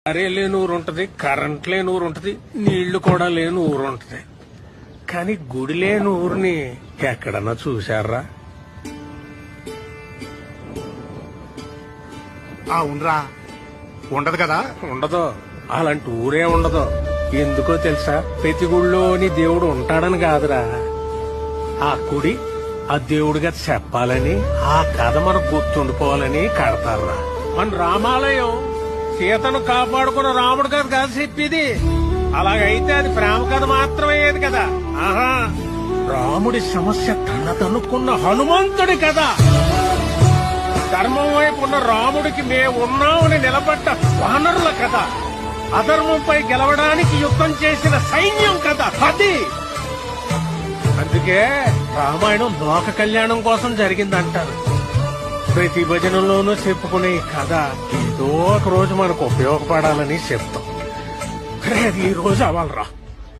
అరే లేని ఊరు ఉంటది, కరెంట్ లేని ఊరు ఉంటది, నీళ్లు కూడా లేని ఊరు ఉంటది. కానీ గుడి లేని ఊరిని ఎక్కడన్నా చూశారా? ఉండరా ఉండదు కదా. ఉండదు. అలాంటి ఊరే ఉండదు. ఎందుకో తెలుసా? ప్రతి గుడిలోని దేవుడు ఉంటాడని కాదురా, ఆ గుడి ఆ దేవుడిగా చెప్పాలని, ఆ కథ మనకు గుర్తుండిపోవాలని కడతారా. మన రామాలయం సీతను కాపాడుకున్న రాముడు కథ కాదు చెప్పేది. అలాగైతే అది ప్రేమ కథ మాత్రమయ్యేది కదా. ఆహా, రాముడి సమస్య తనదనుకున్న హనుమంతుడి కథ. ధర్మం వైపు ఉన్న రాముడికి మేమున్నామని నిలబడ్డ వానరుల కథ. అధర్మంపై గెలవడానికి యుద్ధం చేసిన సైన్యం కథ అది. అందుకే రామాయణం లోక కళ్యాణం కోసం జరిగిందంటారు. ప్రతి భజనలోనూ చెప్పుకునే ఈ కథ ఏదో ఒక రోజు మనకు ఉపయోగపడాలని చెప్తాం. ఈ రోజు అవ్వాలరా.